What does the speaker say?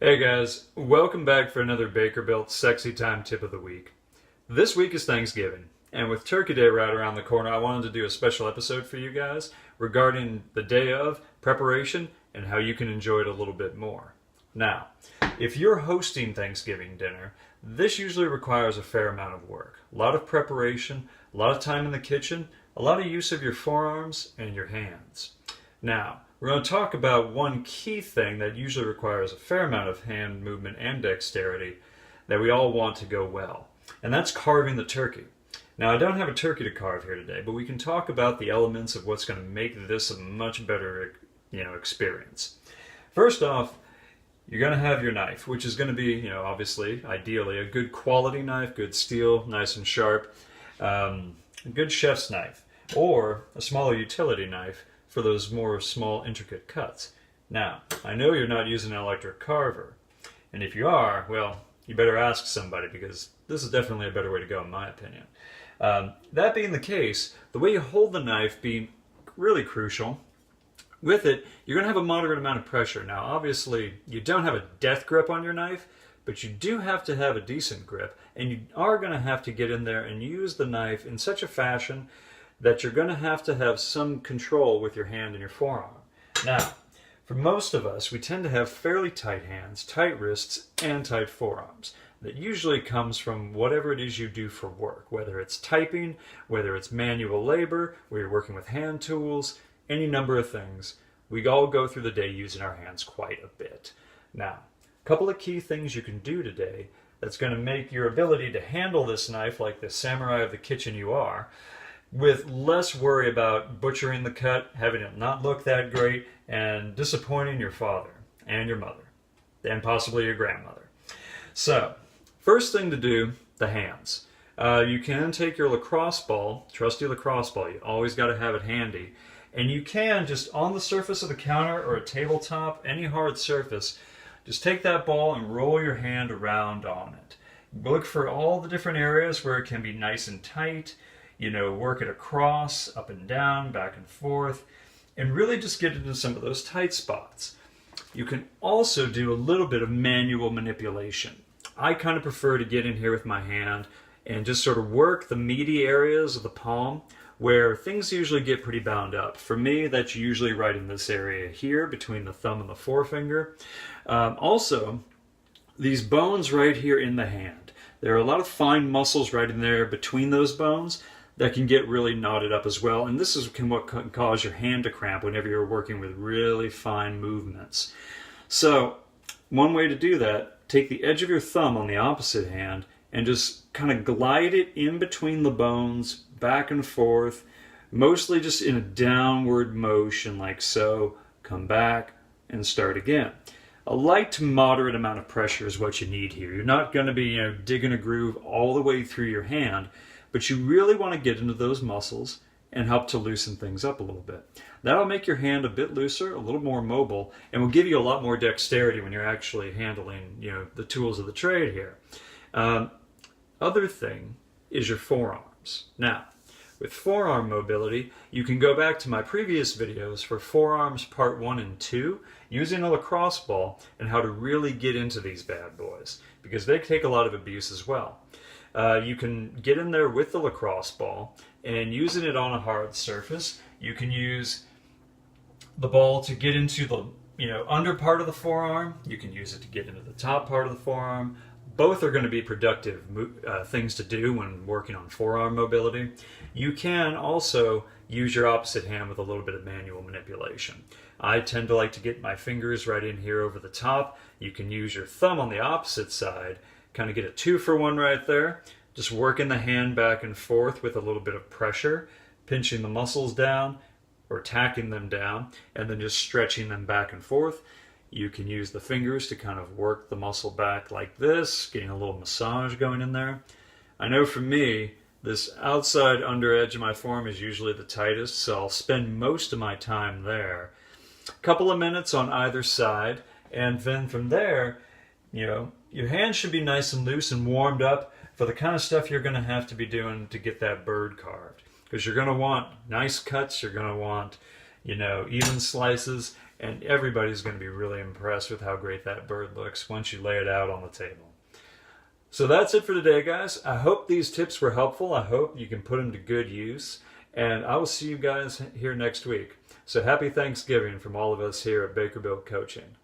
Hey guys, welcome back for another Bakerbuilt Sexy Time Tip of the Week. This week is Thanksgiving, and with Turkey Day right around the corner, I wanted to do a special episode for you guys regarding the day of, preparation, and how you can enjoy it a little bit more. Now, if you're hosting Thanksgiving dinner, this usually requires a fair amount of work. A lot of preparation, a lot of time in the kitchen, a lot of use of your forearms and your hands. Now, we're going to talk about one key thing that usually requires a fair amount of hand movement and dexterity that we all want to go well, and that's carving the turkey. Now, I don't have a turkey to carve here today, but we can talk about the elements of what's going to make this a much better, experience. First off, you're going to have your knife, which is going to be, obviously, ideally, a good quality knife, good steel, nice and sharp, a good chef's knife, or a smaller utility knife for those more small, intricate cuts. Now, I know you're not using an electric carver, and if you are, well, you better ask somebody, because this is definitely a better way to go, in my opinion. That being the case, the way you hold the knife being really crucial. With it, you're going to have a moderate amount of pressure. Now, obviously, you don't have a death grip on your knife, but you do have to have a decent grip, and you are going to have to get in there and use the knife in such a fashion that you're going to have some control with your hand and your forearm. Now, for most of us, we tend to have fairly tight hands, tight wrists, and tight forearms. That usually comes from whatever it is you do for work, whether it's typing, whether it's manual labor, where you're working with hand tools, any number of things. We all go through the day using our hands quite a bit. Now, a couple of key things you can do today that's going to make your ability to handle this knife like the samurai of the kitchen you are, with less worry about butchering the cut, having it not look that great, and disappointing your father and your mother, and possibly your grandmother. So, first thing to do, the hands. You can take your lacrosse ball, trusty lacrosse ball, you always got to have it handy, and you can just on the surface of the counter or a tabletop, any hard surface, just take that ball and roll your hand around on it. Look for all the different areas where it can be nice and tight. Work it across, up and down, back and forth, and really just get into some of those tight spots. You can also do a little bit of manual manipulation. I kind of prefer to get in here with my hand and just sort of work the meaty areas of the palm where things usually get pretty bound up. For me, that's usually right in this area here between the thumb and the forefinger. Also, these bones right here in the hand. There are a lot of fine muscles right in there between those bones that can get really knotted up as well, and this is what can cause your hand to cramp whenever you're working with really fine movements. So one way to do that, take the edge of your thumb on the opposite hand and just kind of glide it in between the bones, back and forth, mostly just in a downward motion like so. Come back and start again. A light to moderate amount of pressure is what you need here. You're not going to be digging a groove all the way through your hand, but you really want to get into those muscles and help to loosen things up a little bit. That'll make your hand a bit looser, a little more mobile, and will give you a lot more dexterity when you're actually handling, the tools of the trade here. Other thing is your forearms. Now, with forearm mobility, you can go back to my previous videos for forearms part 1 and 2, using a lacrosse ball and how to really get into these bad boys, because they take a lot of abuse as well. You can get in there with the lacrosse ball and using it on a hard surface. You can use the ball to get into the under part of the forearm. You can use it to get into the top part of the forearm. Both are going to be productive things to do when working on forearm mobility. You can also use your opposite hand with a little bit of manual manipulation. I tend to like to get my fingers right in here over the top. You can use your thumb on the opposite side, kind of get a 2-for-1 right there. Just working the hand back and forth with a little bit of pressure, pinching the muscles down or tacking them down, and then just stretching them back and forth. You can use the fingers to kind of work the muscle back like this, getting a little massage going in there. I know for me, this outside under edge of my forearm is usually the tightest, so I'll spend most of my time there. A couple of minutes on either side, and then from there, your hands should be nice and loose and warmed up for the kind of stuff you're going to have to be doing to get that bird carved. Because you're going to want nice cuts, you're going to want, even slices, and everybody's going to be really impressed with how great that bird looks once you lay it out on the table. So that's it for today, guys. I hope these tips were helpful. I hope you can put them to good use, and I will see you guys here next week. So happy Thanksgiving from all of us here at Bakerbuilt Coaching.